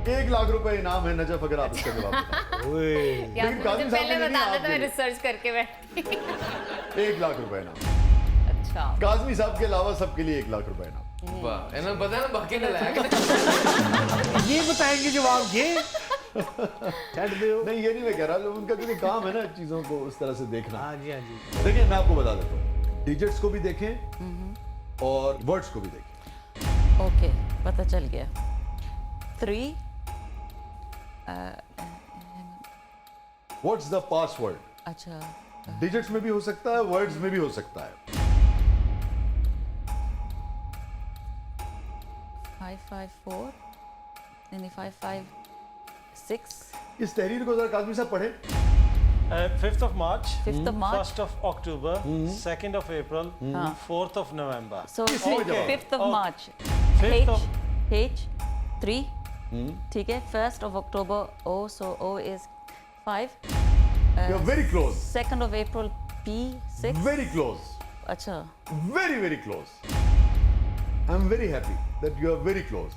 1 लाख रुपए इनाम है नजफ, अगर आप इसका जवाब बताएं। यार मुझे पहले बताना तो मैं रिसर्च करके बैठी। 1 लाख रुपए इनाम। अच्छा, काज़मी साहब के अलावा सबके लिए 1 लाख रुपए इनाम। वाह, इन्होंने बताया ना बाकी ना लाया। ये बताएंगे जवाब, ये छट दो। नहीं, ये नहीं मैं कह रहा, उनका क्योंकि काम है ना चीज़ों को उस तरह से देखना। हाँ जी, हाँ जी। देखिए मैं आपको बता देता हूँ, डिजिट्स को भी देखें और वर्ड्स को भी देखें। ओके, पता चल गया। 3 व्हाट्स द पासवर्ड? अच्छा, डिजिट्स में भी हो सकता है, वर्ड्स में भी हो सकता है। 554 नहीं 556 इस तहरीर को जरा काज़मी साहब पढ़े। 5th of March, 5th of March, 1st of October, 2nd of April, 4th of November. so इसी में जवाब। 5th of Oh. March, 5th H 3, ठीक है। 1st of October O, so O is 5, you are very close, 2nd of April P 6, very close, अच्छा very very close. I am very happy that you are very close.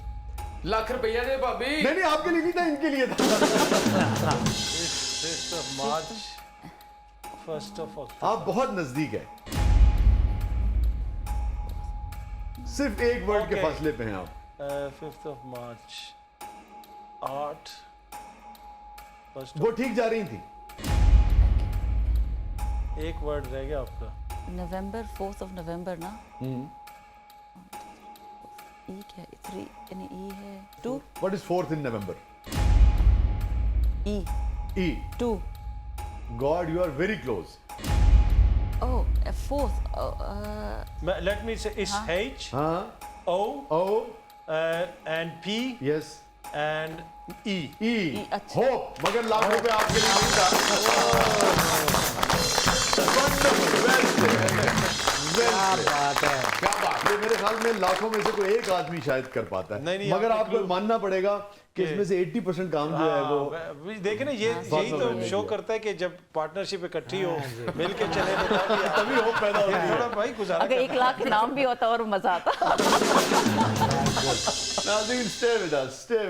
Lakh रुपया दे भाभी। नहीं नहीं, आपके लिए नहीं था, इनके लिए था। 5th of March, 1st of October. आप बहुत नजदीक है, सिर्फ एक वर्ड के Okay. फासले पे हैं आप। 5th of March, 8, 1st वो ठीक जा रही थी। एक वर्ड रह गया आपका। नवंबर 4th of November ना। E क्या है? 3 यानी E है 2 what is 4th in November? E E. 2 God, you are very close. oh 4th Let me say it's H, हाँ, O, O, and P, yes, and E. E. अच्छा। Hope, मगर लाख रुपए आपके लिए नहीं था। Wonderful, well played. Well played. बात है। क्या बात, ये मेरे ख्याल में लाखों में से कोई एक आदमी शायद कर पाता है। नहीं, मगर आपने आपको clue- मानना पड़ेगा कि इसमें से 80% काम जो है वो देखे ना, ये यही बहुत तो बढ़िया। शो करता है कि जब पार्टनरशिप इकट्ठी हो, मिलके चले तो तभी होप पैदा होती है। थोड़ा भाई गुजारा अगर 1 लाख इनाम भी होता और मजा आता। नाज़रीन, stay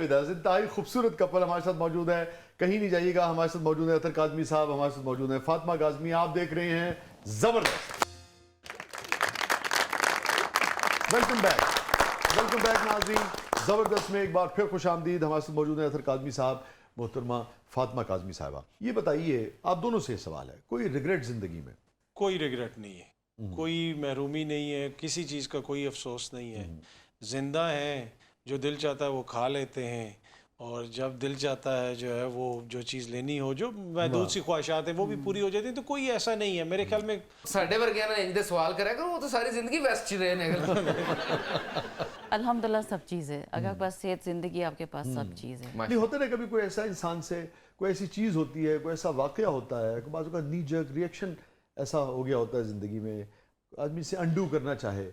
with us। इंतहाई खूबसूरत कपल हमारे साथ मौजूद है, कहीं नहीं जाइएगा। हमारे साथ मौजूद है अतर काज़मी साहब, हमारे साथ मौजूद है फातिमा काज़मी। आप देख रहे हैं जबरदस्त। वेलकम बैक नाज़रीन। जबरदस्त में एक बार फिर खुशामदीद। हमारे साथ मौजूद है अतर काज़मी साहब, मोहतरमा फातिमा काज़मी साहबा। ये बताइए, आप दोनों से सवाल है, कोई रिग्रेट जिंदगी में? कोई रिग्रेट नहीं है, कोई महरूमी नहीं है, किसी चीज़ का कोई अफसोस नहीं है। जिंदा हैं, जो दिल चाहता है वो खा लेते हैं, और जब दिल चाहता है जो है वो जो चीज़ लेनी हो, जो महदूद सी ख्वाहिशात हैं वो भी पूरी हो जाती हैं। तो कोई ऐसा नहीं है मेरे ख्याल में। साढ़े वर्गिया ना इंदे सवाल करेगा, वो तो सारी जिंदगी वेस्ट ही रहे अल्हम्दुलिल्लाह सब चीज़ है, अगर आपके पास सेहत जिंदगी आपके पास सब चीज़ है। नहीं होता ना कभी कोई ऐसा इंसान से कोई ऐसी चीज़ होती है, कोई ऐसा वाकया होता है, कोई बाजू का नी जर्क रिएक्शन ऐसा हो गया होता है ज़िंदगी में, आदमी से अंडू करना चाहे।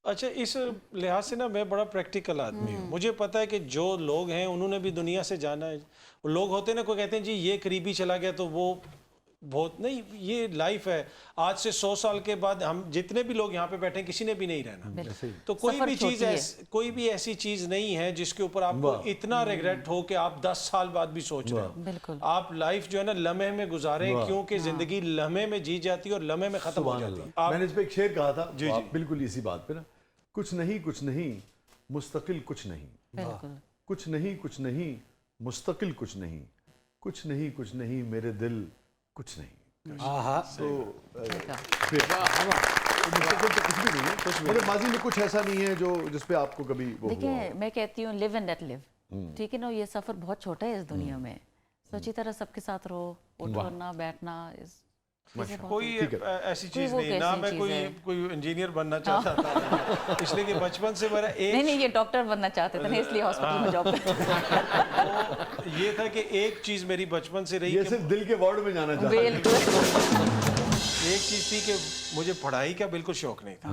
अच्छा, इस लिहाज से ना मैं बड़ा प्रैक्टिकल आदमी हूँ। मुझे पता है कि जो लोग हैं उन्होंने भी दुनिया से जाना है। लोग होते हैं ना, कोई कहते हैं जी ये करीबी चला गया तो वो बहुत नहीं, ये लाइफ है। आज से 100 साल के बाद हम जितने भी लोग यहाँ पे बैठे हैं, किसी ने भी नहीं रहना। तो कोई सफर भी छोटी चीज़ है। कोई भी ऐसी चीज़ नहीं है जिसके ऊपर आपको इतना रिग्रेट हो कि आप 10 साल बाद भी सोच रहे हैं। बिल्कुल। आप लाइफ जो है ना लम्हे में गुजारें, क्योंकि जिंदगी लम्हे में जी जाती है और लम्हे में खत्म हो जाती है। मैंने इस पे एक शेर कहा था, जी, तो जी। आप बिल्कुल इसी बात पे ना, कुछ नहीं मुस्तकिल कुछ नहीं, बिल्कुल। कुछ नहीं मुस्तकिल कुछ नहीं मेरे दिल कुछ नहीं। आहा, तो फिर मुस्तकिल तो कुछ भी नहीं है, मतलब माजी में कुछ ऐसा नहीं है जो जिस पे आपको कभी वो हुआ देखिए हो। मैं कहती हूँ लिव एंड लेट लिव, ठीक है ना। ये सफर बहुत छोटा है इस दुनिया में, तो अच्छी तरह सबके साथ रहो, उठना बैठना इस कोई ठीक है। ऐसी चीज वो नहीं ना, कैसी मैं चीज़ है? कोई इंजीनियर बनना चाहता था, इसलिए कि बचपन से मेरा नहीं एक ये डॉक्टर बनना चाहते थे ना, इसलिए हॉस्पिटल में जॉब करते ये था कि एक चीज मेरी बचपन से रही ये कि सिर्फ दिल के वार्ड में जाना चाहता है। बिल्कुल। एक चीज थी कि मुझे पढ़ाई का बिल्कुल शौक नहीं था।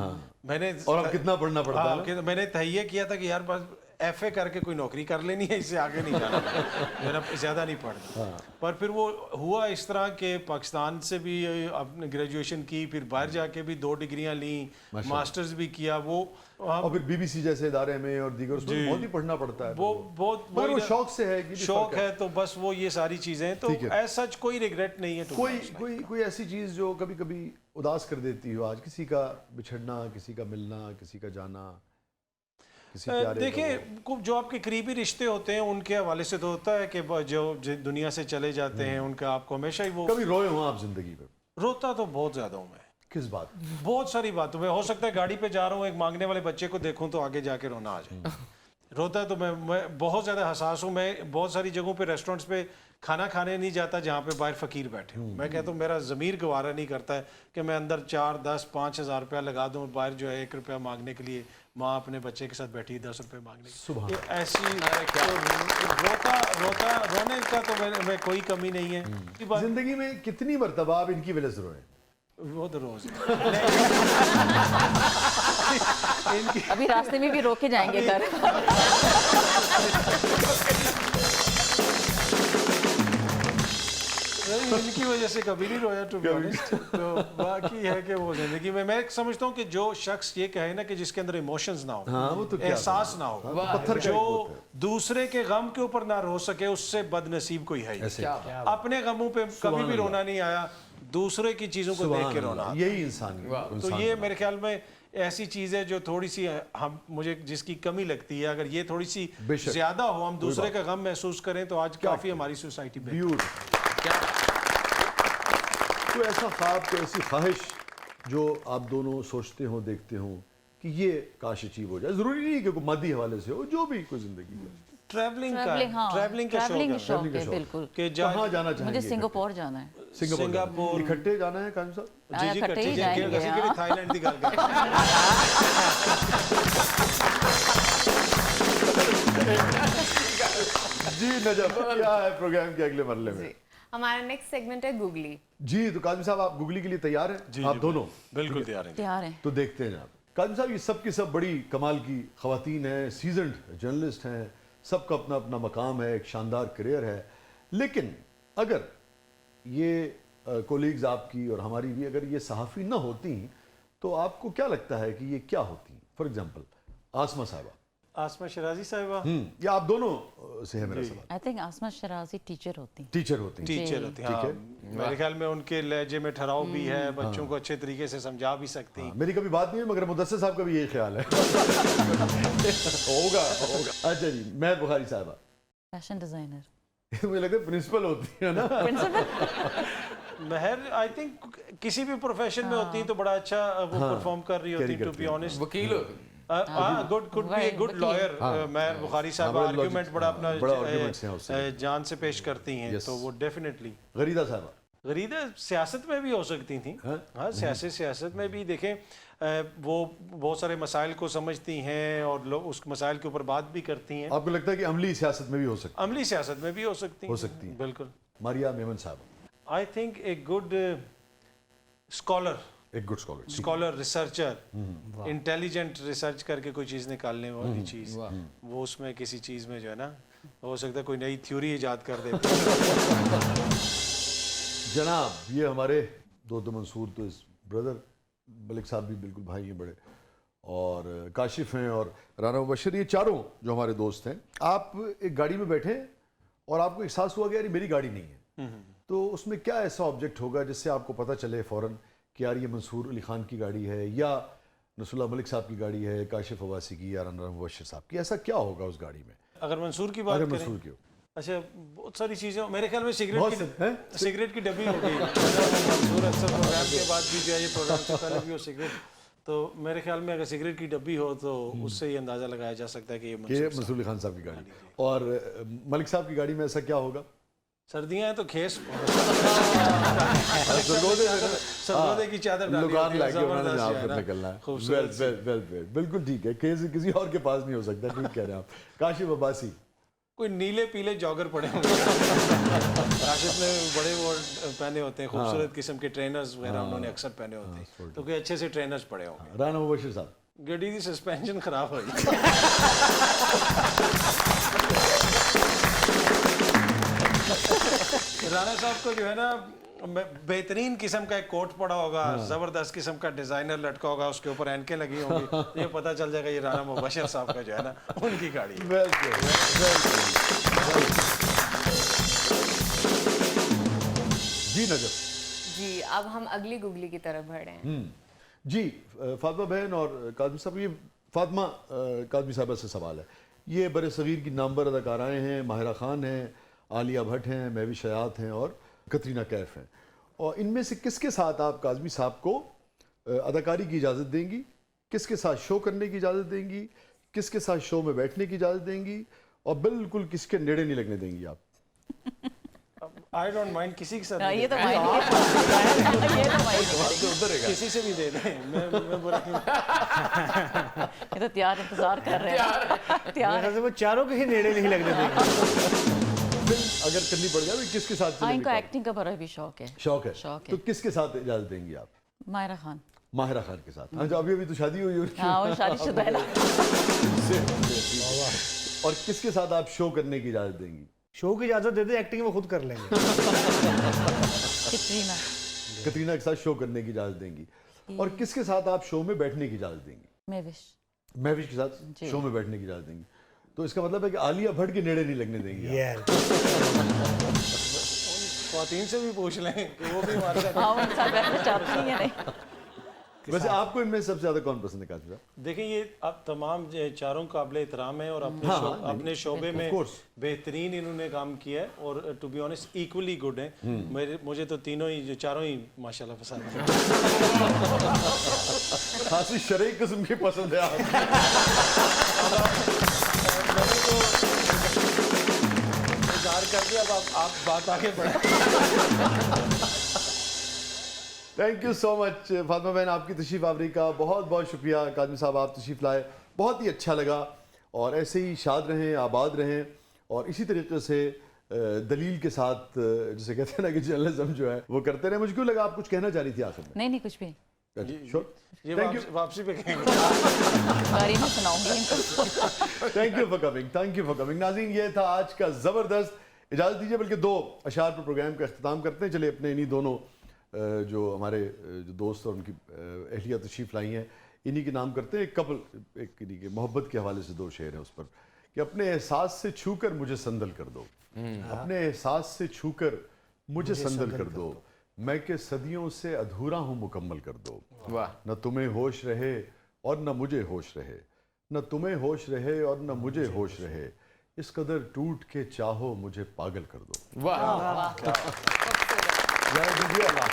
मैंने और अब कितना पढ़ना पड़ता है हाँ, ना? कि मैंने तहैया किया था कि यार बस FA करके कोई नौकरी कर लेनी है, इससे आगे नहीं जाना, मेरा ज़्यादा नहीं पढ़ना। पर फिर वो हुआ इस तरह के पाकिस्तान से भी अपने ग्रेजुएशन की, फिर बाहर जाके भी 2 डिग्रियां ली, मास्टर्स भी किया। वो और फिर BBC जैसे इदारे में और दीगर उसमें बहुत ही पढ़ना पड़ता है। वो बहुत मगर वो वही ना, शौक से है कि भी शौक फर्क है, तो बस वो ये सारी चीज़ें तो ठीक है। एज सच कोई रिग्रेट नहीं है। to be honest। कोई ऐसी चीज जो कभी कभी उदास कर देती हो, आज किसी का बिछड़ना, किसी का मिलना, किसी का जाना? किसी प्यारे का देखिए वो? जो आपके करीबी रिश्ते होते हैं उनके हवाले से तो होता है कि जो दुनिया से चले जाते हैं उनका आपको हमेशा ही वो कभी रोए हो आप जिंदगी में? रोता तो बहुत ज्यादा हूँ मैं, किस बात? बहुत सारी बातों में। हो सकता है गाड़ी पे जा रहा हूँ एक मांगने वाले बच्चे को देखूं तो आगे जाके रोना आ जाए। रोता तो मैं बहुत ज़्यादा हसास हूँ। मैं बहुत सारी जगहों पे रेस्टोरेंट्स पे खाना खाने नहीं जाता जहाँ पे बाहर फ़कीर बैठे हूँ। मैं कहता हूँ मेरा ज़मीर गवारा नहीं करता है कि मैं अंदर 4, 10, 5,000 रुपया लगा दूँ, बाहर जो है 1 रुपया मांगने के लिए माँ अपने बच्चे के साथ बैठी है 10 रुपये मांगने के लिए। ये ऐसी रोने का तो मैं कोई कमी नहीं है। जिंदगी में कितनी मरतबा आप इनकी वजह से रोए? वो तो रोज अभी रास्ते में भी रोक के जाएंगे घर। इनकी वजह से कभी नहीं रोया टू बी ऑनेस्ट। तो बाकी है कि वो जिंदगी में मैं समझता हूँ कि जो शख्स ये कहे ना कि जिसके अंदर इमोशंस ना हो, हाँ, वो तो क्या एहसास ना हो, पत्थर का जो एक होता है। दूसरे के गम के ऊपर ना रो सके उससे बदनसीब कोई है ही ऐसे। नहीं। अपने गमों पे कभी भी रोना नहीं आया, दूसरे की चीजों को देख के रोना। यही इंसान तो ये मेरे ख्याल में ऐसी चीज है जो थोड़ी सी हम मुझे जिसकी कमी लगती है। अगर ये थोड़ी सी बेशक। ज्यादा हो, हम दूसरे का गम महसूस करें तो आज काफी हमारी सोसाइटी में कोई ऐसा ख्वाब, कोई ऐसी ख्वाहिश जो आप दोनों सोचते हो, देखते हो कि ये काश अचीव हो जाए? जरूरी नहीं कि कोई मादी हवाले से हो, जो भी कोई जिंदगी में। ट्रैवलिंग का ट्रैवलिंग का का शौक शौक है है बिल्कुल। कि कहाँ जाना मुझे चाहेंगे? सिंगापुर जाना है। सिंगापुर इकट्ठे जाना है काजी साहब? जी जी इकट्ठे ही कट्टी जाएंगे, जी हाँ। थाईलैंड की गल कर जी नजब, क्या है प्रोग्राम के अगले मरले में? हमारा नेक्स्ट सेगमेंट है गूगली। जी, तो काजी साहब आप गूगली के लिए तैयार हैं? आप दोनों बिल्कुल तैयार हैं। तैयार है। तो देखते हैं आप। काजी साहब ये सब की सब बड़ी कमाल की खवातीन हैं, सीजन्ड जर्नलिस्ट हैं, सबका अपना अपना मकाम है, एक शानदार करियर है। लेकिन अगर ये कोलीग्स आपकी और हमारी भी अगर ये सहाफ़ी ना होती तो आपको क्या लगता है कि ये क्या होती? फॉर एग्जाम्पल आसमा साहिबा, आसमा शराजी साहिबा, या आप दोनों से है मेरा सवाल। आई थिंक आसमा शराजी टीचर होती। टीचर होती हैं। टीचर होती हैं, हाँ। मेरे ख्याल में उनके लहजे में ठहराव भी है, बच्चों को अच्छे तरीके से समझा भी सकती हैं। मेरी कभी बात नहीं है, मगर मुदस्सिर साहब का भी यही ख्याल है। होगा होगा। अच्छा जी, महर बुखारी साहिबा, फैशन डिजाइनर। मुझे लगता है प्रिंसिपल होती है ना? महर आई थिंक किसी भी प्रोफेशन में होती है तो बड़ा अच्छा वो परफॉर्म कर रही होती है। टू बी ऑनेस्ट वकील होती good be a good lawyer. Mehar Bukhari साहब आर्गुमेंट बड़ा अपना arguments हैं उससे। जान से पेश करती हैं, तो वो डेफिनेटली। गरीदा साहिबा, गरीदा सियासत में भी हो सकती थी। हाँ, सियासत में भी देखें वो बहुत सारे मसाइल को समझती हैं और लोग उस मसाइल के ऊपर बात भी करती हैं। आपको लगता है कि अमली सियासत में भी हो सकती अमली सियासत में भी हो सकती है? बिल्कुल। मारिया मेमन साहब, I think a good scholar, एक good scholar, scholar, researcher, intelligent research करके कोई चीज़ निकालने वाली चीज़, वो उसमें किसी चीज़ में जो है ना, हो सकता है कोई नई थ्योरी इजाद कर दे। जनाब ये हमारे दो मंसूर तो इस ब्रदर मलिक साहब भी बिल्कुल भाई हैं बड़े, और काशिफ हैं और राना मुबशर, ये चारों जो हमारे दोस्त हैं। आप एक गाड़ी में बैठे और आपको एहसास हुआ कि यार ये मेरी गाड़ी नहीं है, तो उसमें क्या ऐसा ऑब्जेक्ट होगा जिससे आपको पता चले फ़ौरन कि यार ये मंसूर अली खान की गाड़ी है, या नसरुल्लाह मलिक साहब की गाड़ी है, काशिफ अब्बासी की, या राना मुबशर साहब की? ऐसा क्या होगा उस गाड़ी में? अगर मंसूर की बात करें, मंसूर की हो। अच्छा, बहुत सारी चीज़ें मेरे ख्याल में सिगरेट की डब्बी हो गई। मंसूर अक्सर प्रोग्राम के बाद भी जो है, ये प्रोग्राम से पहले भी वो सिगरेट, तो मेरे ख्याल में अगर सिगरेट की डब्बी हो तो उससे ये अंदाज़ा लगाया जा सकता है कि ये मंसूर अली खान साहब की गाड़ी। और मलिक साहब की गाड़ी में ऐसा क्या होगा? सर्दियां हैं तो खेस सरगोदे की चादर लुगान लाके उन्होंने जहाँ पर निकलना है। बिल्कुल ठीक है, किसी और के पास नहीं हो सकता। ठीक कह रहे हैं आप। काशिफ अब्बासी, कोई नीले पीले जॉगर पड़े होंगे। काशिफ ने बड़े वो पहने होते हैं, खूबसूरत किस्म के ट्रेनर्स वगैरह उन्होंने अक्सर पहने होते हैं, तो कोई अच्छे से ट्रेनर्स पड़े होंगे। राना मुबशर साहब, गड्डी की सस्पेंशन खराब हो गई। राना साहब को जो है ना बेहतरीन किस्म का एक कोट पड़ा होगा, जबरदस्त किस्म का डिजाइनर लटका होगा, उसके ऊपर एनके लगी होंगी, ये पता चल जाएगा ये राना मुबशर साहब का जो है ना उनकी गाड़ी है। जी नजर जी, अब हम अगली गुगली की तरफ बढ़ रहे हैं। जी फातिमा बहन और कादिर साहब, ये फातिमा काज़मी साहबा से सवाल है, ये बर सग़ीर की नामवर अदाकाराएँ हैं, माहिरा खान हैं, आलिया भट्ट हैं, महविश हयात हैं और कतरीना कैफ हैं, और इनमें से किसके साथ आप काज़मी साहब को अदाकारी की इजाज़त देंगी, किसके साथ शो करने की इजाज़त देंगी, किसके साथ शो में बैठने की इजाज़त देंगी, और बिल्कुल किसके नेड़े नहीं लगने देंगी आप? आई डोंट माइंड किसी के साथ हाँ, भी ये दे तो दें। माइंड ये तो माइंड किसी से भी दे दें, मैं बुरा नहीं। ये तो तैयार इंतजार कर रहे हैं तैयार मेरे ख्याल से वो चारों के ही नेड़े नहीं लगने देंगे। फिल्म अगर करनी पड़ जाए तो किसके साथ हाँ, चलेंगे? इनको एक्टिंग का बड़ा भी शौक है। शौक है, शौक तो है। किसके साथ इजाज़त देंगी आप? मायरा खान। माहिरा खान के साथ। हाँ, जो अभी अभी तो शादी हुई उनकी। हाँ, वो शादीशुदा है ना। और किसके साथ आप शो करने की इजाज़त देंगी? शो की इजाजत दे दे, एक्टिंग वो खुद कर लेंगे। कतरीना। कतरीना के साथ शो करने की इजाज़त देंगी। और किसके साथ आप शो में बैठने की इजाज़त देंगी? महविश। महविश के साथ शो में बैठने की इजाज़त देंगी। तो इसका मतलब है कि आलिया भट्ट के नेड़े नहीं लगने देंगी आप। यार ख्वातीन से भी पूछ लें कि वो भी हमारे साथ। हाँ, उनके साथ बैठना चाहती हैं या नहीं? वैसे आपको इनमें सबसे ज़्यादा कौन पसंद है काज़मी साहब? देखिए, ये अब तमाम चारों काबिल एहतराम है और अपने हाँ, हाँ, अपने शोबे में course। बेहतरीन इन्होंने काम किया है और to be honest equally good है। मुझे तो तीनों ही, जो चारों ही माशाल्लाह पसंद है। खासी शरई किस्म की पसंद है आप। मैंने तो इजहार कर दिया, अब आप बात आगे बढ़ाएं। Thank you so much Fatima बहन, आपकी तशरीफ़ आवरी का बहुत बहुत शुक्रिया। काज़मी साहब, आप तशरीफ़ लाए, बहुत ही अच्छा लगा, और ऐसे ही शाद रहें, आबाद रहें, और इसी तरीके से दलील के साथ जिसे कहते हैं ना कि जर्नलिज्म जो है वो करते रहे। मुझे क्यों लगा आप कुछ कहना चाह रही थी आखिर में? नहीं नहीं, कुछ भी श्योर, ये थैंक यू, वापसी पे कहेंगे। बारी में सुनाऊंगी इनको। Thank you for coming, thank you for coming. नाज़रीन, ये था आज का ज़बरदस्त। इजाज़त दीजिए, बल्कि दो अशार पर प्रोग्राम का अख्ताम करते हैं। चलिए, अपने इन्हीं दोनों जो हमारे जो दोस्त और उनकी अहलिया तशरीफ़ लाई हैं, इन्हीं के नाम करते हैं। एक कपल, एक इन्हीं के मोहब्बत के हवाले से दो शेर हैं उस पर कि अपने एहसास से छूकर मुझे संदल कर दो, अपने एहसास से छूकर मुझे संदल कर दो, मैं के सदियों से अधूरा हूँ मुकम्मल कर दो। वाह। न तुम्हें होश रहे और न मुझे होश रहे, न तुम्हें होश रहे और न मुझे होश रहे, इस कदर टूट के चाहो मुझे पागल कर दो। वाह। जय दीजिए अल्लाह।